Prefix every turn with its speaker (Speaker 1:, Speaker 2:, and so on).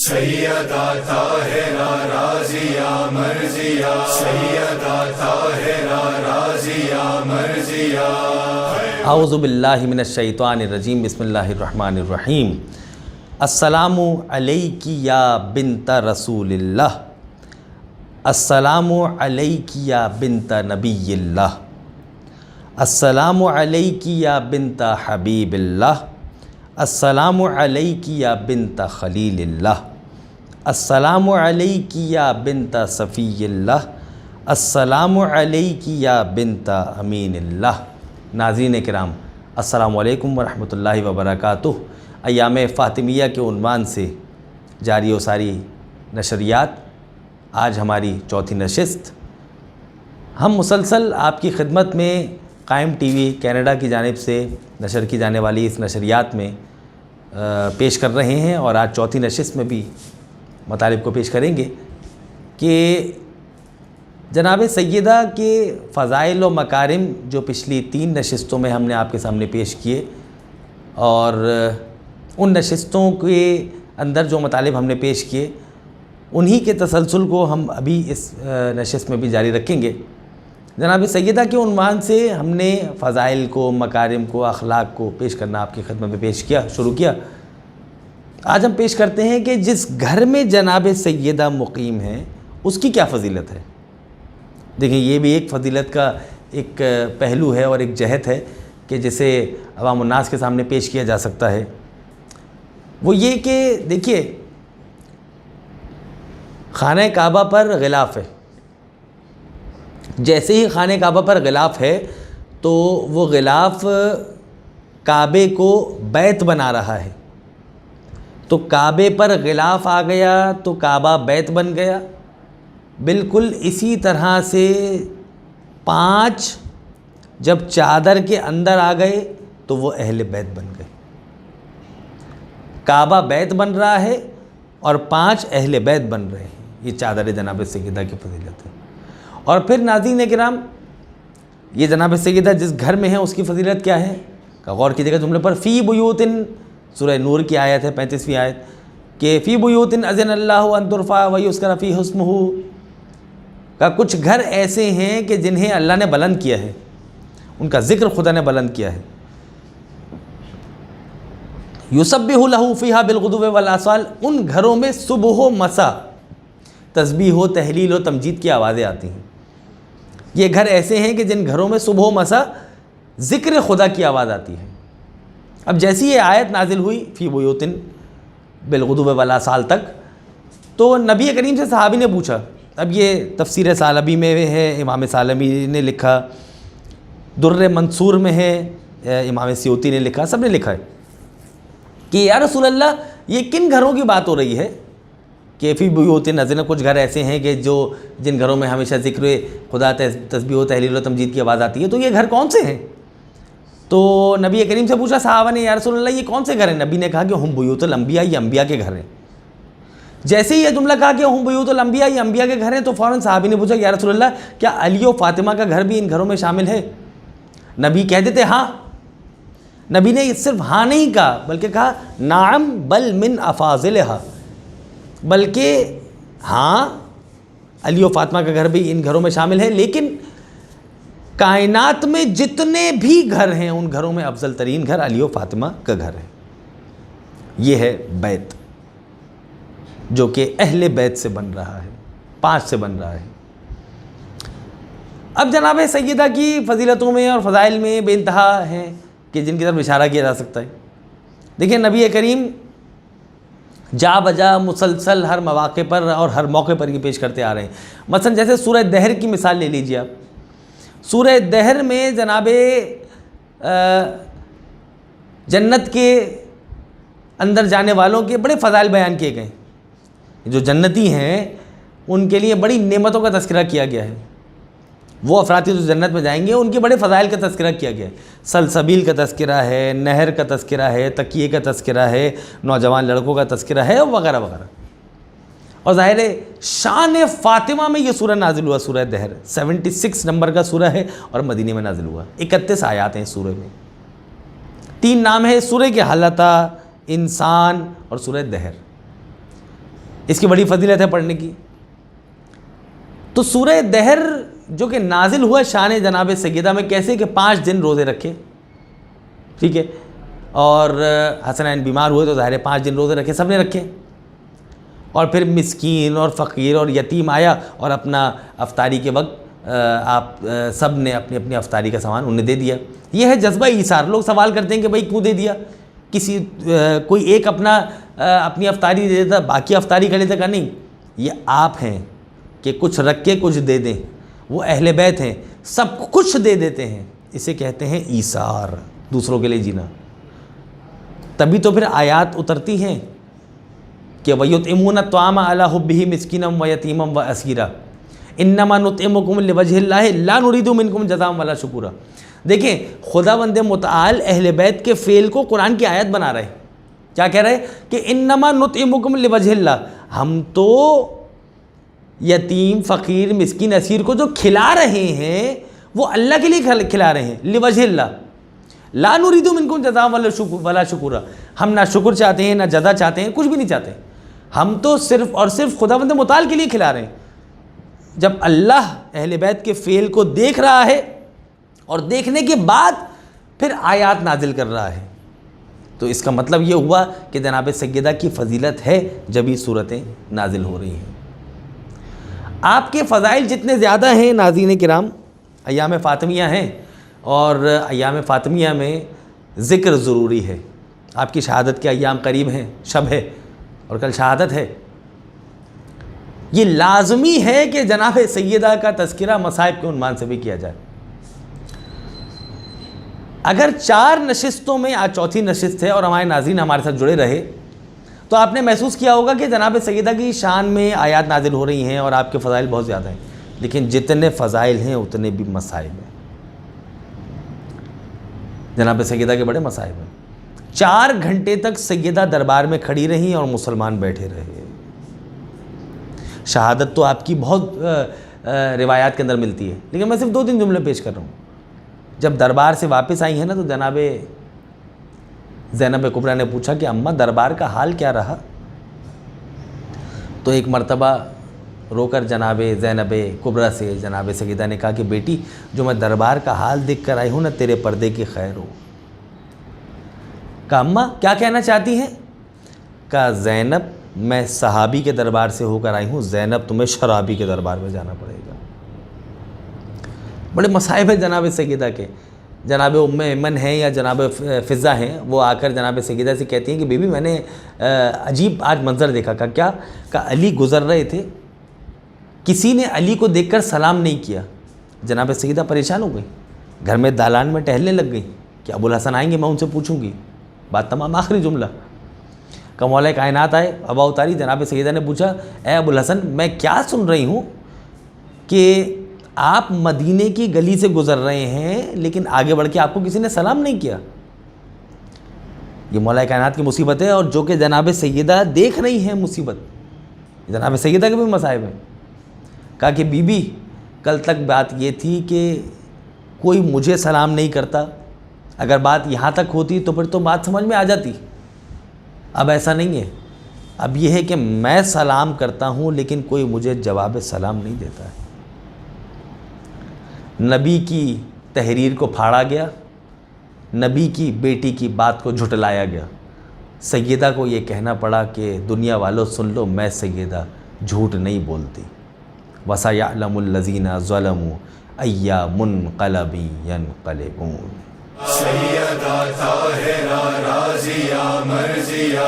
Speaker 1: سیدہ طاہرہ رازیہ مرضیہ، سیدہ طاہرہ رازیہ مرضیہ۔
Speaker 2: اعوذ باللہ من الشیطان الرجیم، بسم اللہ الرحمن الرحیم۔ السلام علیکی یا بنت رسول اللہ، السلام علیکی یا بنت نبی اللہ، السلام علیکی یا بنت حبیب اللہ، السلام علیکی یا بنت خلیل اللہ، السلام علیکی یا بنت صفی اللہ، السلام علیکی یا بنت امین اللہ۔ ناظرین کرام، السلام علیکم ورحمۃ اللہ وبرکاتہ۔ ایام فاطمیہ کے عنوان سے جاری و ساری نشریات، آج ہماری چوتھی نشست۔ ہم مسلسل آپ کی خدمت میں قائم ٹی وی کینیڈا کی جانب سے نشر کی جانے والی اس نشریات میں پیش کر رہے ہیں، اور آج چوتھی نشست میں بھی مطالب کو پیش کریں گے کہ جناب سیدہ کے فضائل و مکارم جو پچھلی 3 نشستوں میں ہم نے آپ کے سامنے پیش کیے، اور ان نشستوں کے اندر جو مطالب ہم نے پیش کیے انہی کے تسلسل کو ہم ابھی اس نشست میں بھی جاری رکھیں گے۔ جناب سیدہ کے عنوان سے ہم نے فضائل کو، مکارم کو، اخلاق کو پیش کرنا آپ کی خدمت میں شروع کیا۔ آج ہم پیش کرتے ہیں کہ جس گھر میں جناب سیدہ مقیم ہیں اس کی کیا فضیلت ہے۔ دیکھیں، یہ بھی ایک فضیلت کا ایک پہلو ہے اور ایک جہت ہے کہ جسے عوام الناس کے سامنے پیش کیا جا سکتا ہے۔ وہ یہ کہ دیکھیے، خانہ کعبہ پر غلاف ہے، جیسے ہی خانہ کعبہ پر غلاف ہے تو وہ غلاف کعبے کو بیت بنا رہا ہے، تو کعبے پر غلاف آ گیا تو کعبہ بیت بن گیا۔ بالکل اسی طرح سے 5 جب چادر کے اندر آ گئے تو وہ اہل بیت بن گئے۔ کعبہ بیت بن رہا ہے اور 5 اہل بیت بن رہے ہیں۔ یہ چادر جناب سیدہ کی فضیلت ہے۔ اور پھر ناظرین کرام، یہ جناب سیدہ جس گھر میں ہیں اس کی فضیلت کیا ہے؟ غور کیجیے گا جملے پر، فی بیوتن، سورہ نور کی آیت ہے، 35ویں آیت، کہ فی بیوتن اذن اللہ ان ترفع ویذکر فیہا اسمہ، کہ کچھ گھر ایسے ہیں کہ جنہیں اللہ نے بلند کیا ہے، ان کا ذکر خدا نے بلند کیا ہے۔ یسبح لہ فیہا بالغدو والآصال، ان گھروں میں صبح و مساء تسبیح و تہلیل و تمجید کی آوازیں آتی ہیں۔ یہ گھر ایسے ہیں کہ جن گھروں میں صبح و مساء ذکر خدا کی آواز آتی ہے۔ اب جیسی یہ آیت نازل ہوئی فی بیوتن بالغدو والآصال تک، تو نبی کریم سے صحابی نے پوچھا۔ اب یہ تفسیر ثعلبی میں ہے، امام ثعلبی نے لکھا، در منصور میں ہے، امام سیوطی نے لکھا، سب نے لکھا ہے کہ یا رسول اللہ، یہ کن گھروں کی بات ہو رہی ہے کہ فی بیوتن اذن، کچھ گھر ایسے ہیں کہ جن گھروں میں ہمیشہ ذکر خدا، تسبیح و تہلیل و تمجید کی آواز آتی ہے، تو یہ گھر کون سے ہیں؟ تو نبی کریم سے پوچھا صحابہ نے، یا رسول اللہ یہ کون سے گھر ہیں؟ نبی نے کہا کہ ہم بیوت الانبیاء، یہ انبیاء کے گھر ہیں۔ جیسے ہی یہ جملہ کہا کہ ہم بیوت الانبیاء، یہ انبیاء کے گھر ہیں، تو فوراً صحابی نے پوچھا، یا رسول اللہ کیا علی و فاطمہ کا گھر بھی ان گھروں میں شامل ہے؟ نبی کہہ دیتے ہاں۔ نبی نے صرف ہاں نہیں کہا، بلکہ کہا نعم بل من افاضلہا، بلکہ ہاں علی و فاطمہ کا گھر بھی ان گھروں میں شامل ہے، لیکن کائنات میں جتنے بھی گھر ہیں ان گھروں میں افضل ترین گھر علی و فاطمہ کا گھر ہے۔ یہ ہے بیت، جو کہ اہل بیت سے بن رہا ہے، 5 سے بن رہا ہے۔ اب جناب سیدہ کی فضیلتوں میں اور فضائل میں بے انتہا ہیں کہ جن کی طرف اشارہ کیا جا سکتا ہے۔ دیکھیں، نبی کریم جا بجا مسلسل ہر مواقع پر اور ہر موقع پر یہ پیش کرتے آ رہے ہیں۔ مثلا جیسے سورہ دہر کی مثال لے لیجیے آپ۔ سورہ دہر میں جناب جنت کے اندر جانے والوں کے بڑے فضائل بیان کیے گئے۔ جو جنتی ہیں ان کے لیے بڑی نعمتوں کا تذکرہ کیا گیا ہے۔ وہ افراد جو جنت میں جائیں گے ان کے بڑے فضائل کا تذکرہ کیا گیا ہے۔ سلسبیل کا تذکرہ ہے، نہر کا تذکرہ ہے، تکیے کا تذکرہ ہے، نوجوان لڑکوں کا تذکرہ ہے، وغیرہ وغیرہ۔ اور ظاہر ہے شان فاطمہ میں یہ سورہ نازل ہوا، سورہ دہر 76 نمبر کا سورہ ہے اور مدینے میں نازل ہوا۔ 31 آیات ہیں اس سورہ میں، 3 نام ہیں سورہ کے، حلطہ، انسان اور سورہ دہر۔ اس کی بڑی فضیلت ہے پڑھنے کی. تو سورہ دہر جو کہ نازل ہوا شان جناب سیدہ میں کیسے کہ 5 دن روزے رکھے, ٹھیک ہے, اور حسنین بیمار ہوئے تو ظاہر ہے 5 دن روزے رکھے, سب نے رکھے, اور پھر مسکین اور فقیر اور یتیم آیا اور اپنا افطاری کے وقت آپ سب نے اپنی اپنی افطاری کا سامان انہیں دے دیا. یہ ہے جذبہ ایثار. لوگ سوال کرتے ہیں کہ بھائی کیوں دے دیا, کسی کوئی ایک اپنی افطاری دے دیتا باقی افطاری کر لیتا, کہ نہیں, یہ آپ ہیں کہ کچھ رکھ کے کچھ دے دیں, وہ اہل بیت ہیں سب کچھ دے دیتے ہیں, اسے کہتے ہیں ایثار, دوسروں کے لیے جینا. تبھی تو پھر آیات اترتی ہیں کہ وَيُطْعِمُونَ الطَّعَامَ عَلَىٰ حُبِّهِ مِسْكِينًا وَيَتِيمًا وَأَسِيرًا إِنَّمَا نُطْعِمُكُمْ لِوَجْهِ اللَّهِ لَا نُرِيدُ مِنكُمْ جَزَاءً وَلَا شُكُورًا. دیکھیں خداوند متعال اہل بیت کے فعل کو قرآن کی آیت بنا رہے ہیں. کیا کہہ رہے کہ انما نطعمکم لوجہ اللہ, ہم تو یتیم فقیر مسکین اسیر کو جو کھلا رہے ہیں وہ اللہ کے لیے کھلا رہے ہیں, لوجہ اللہ, لا نريد منکم جزاء ولا شکورا, ہم نہ شکر چاہتے ہیں نہ جزا چاہتے ہیں, کچھ بھی نہیں چاہتے, ہم تو صرف اور صرف خداوند متعال کے لیے کھلا رہے ہیں. جب اللہ اہل بیت کے فعل کو دیکھ رہا ہے اور دیکھنے کے بعد پھر آیات نازل کر رہا ہے, تو اس کا مطلب یہ ہوا کہ جناب سیدہ کی فضیلت ہے جب یہ صورتیں نازل ہو رہی ہیں. آپ کے فضائل جتنے زیادہ ہیں ناظرین کرام, ایام فاطمیہ ہیں, اور ایام فاطمیہ میں ذکر ضروری ہے. آپ کی شہادت کے ایام قریب ہیں, شب ہے اور کل شہادت ہے. یہ لازمی ہے کہ جناب سیدہ کا تذکرہ مصائب کے عنوان سے بھی کیا جائے. اگر 4 نشستوں میں آج چوتھی نشست ہے اور ہمارے ناظرین ہمارے ساتھ جڑے رہے تو آپ نے محسوس کیا ہوگا کہ جناب سیدہ کی شان میں آیات نازل ہو رہی ہیں اور آپ کے فضائل بہت زیادہ ہیں, لیکن جتنے فضائل ہیں اتنے بھی مصائب ہیں. جناب سیدہ کے بڑے مصائب ہیں. 4 گھنٹے تک سیدہ دربار میں کھڑی رہیں اور مسلمان بیٹھے رہے. شہادت تو آپ کی بہت روایات کے اندر ملتی ہے, لیکن میں صرف 2-3 جملے پیش کر رہا ہوں. جب دربار سے واپس آئی ہیں نا تو جناب زینب کبریٰ نے پوچھا کہ اماں دربار کا حال کیا رہا, تو ایک مرتبہ رو کر جناب زینب کبریٰ سے جناب سیدہ نے کہا کہ بیٹی جو میں دربار کا حال دیکھ کر آئی ہوں نا تیرے پردے کی خیر ہو. کہا اماں کیا کہنا چاہتی ہیں؟ کہا زینب میں صحابی کے دربار سے ہو کر آئی ہوں, زینب تمہیں شرابی کے دربار میں جانا پڑے گا. بڑے مصائب ہیں جناب سیدہ کے. جناب ام ایمن ہیں یا جناب فضہ ہیں, وہ آ کر جناب سیدہ سے کہتی ہیں کہ بی بی میں نے عجیب آج منظر دیکھا. کیا؟ کہ علی گزر رہے تھے, کسی نے علی کو دیکھ کر سلام نہیں کیا. جناب سیدہ پریشان ہو گئی, گھر میں دالان میں ٹہلنے لگ گئی کہ ابو الحسن آئیں گے میں ان سے پوچھوں گی. بات تمام, آخری جملہ. کہ مولا کائنات آئے, ابا اتاری. جناب سیدہ نے پوچھا اے ابو الحسن میں کیا سن رہی ہوں کہ آپ مدینے کی گلی سے گزر رہے ہیں لیکن آگے بڑھ کے آپ کو کسی نے سلام نہیں کیا. یہ مولا کائنات کی مصیبت ہے, اور جو کہ جناب سیدہ دیکھ رہی ہیں مصیبت, جناب سیدہ کے بھی مصائب ہیں. کہا کہ بی بی کل تک بات یہ تھی کہ کوئی مجھے سلام نہیں کرتا, اگر بات یہاں تک ہوتی تو پھر تو بات سمجھ میں آ جاتی. اب ایسا نہیں ہے, اب یہ ہے کہ میں سلام کرتا ہوں لیکن کوئی مجھے جواب سلام نہیں دیتا ہے. نبی کی تحریر کو پھاڑا گیا, نبی کی بیٹی کی بات کو جھٹلایا گیا. سیدہ کو یہ کہنا پڑا کہ دنیا والوں سن لو, میں سیدہ جھوٹ نہیں بولتی. وَسَيَعْلَمُ الَّذِينَ ظَلَمُوا أَيَّ مُنْقَلَبٍ يَنْقَلِبُونَ.
Speaker 1: سیدہ طاہرہ راضیہ مرضیہ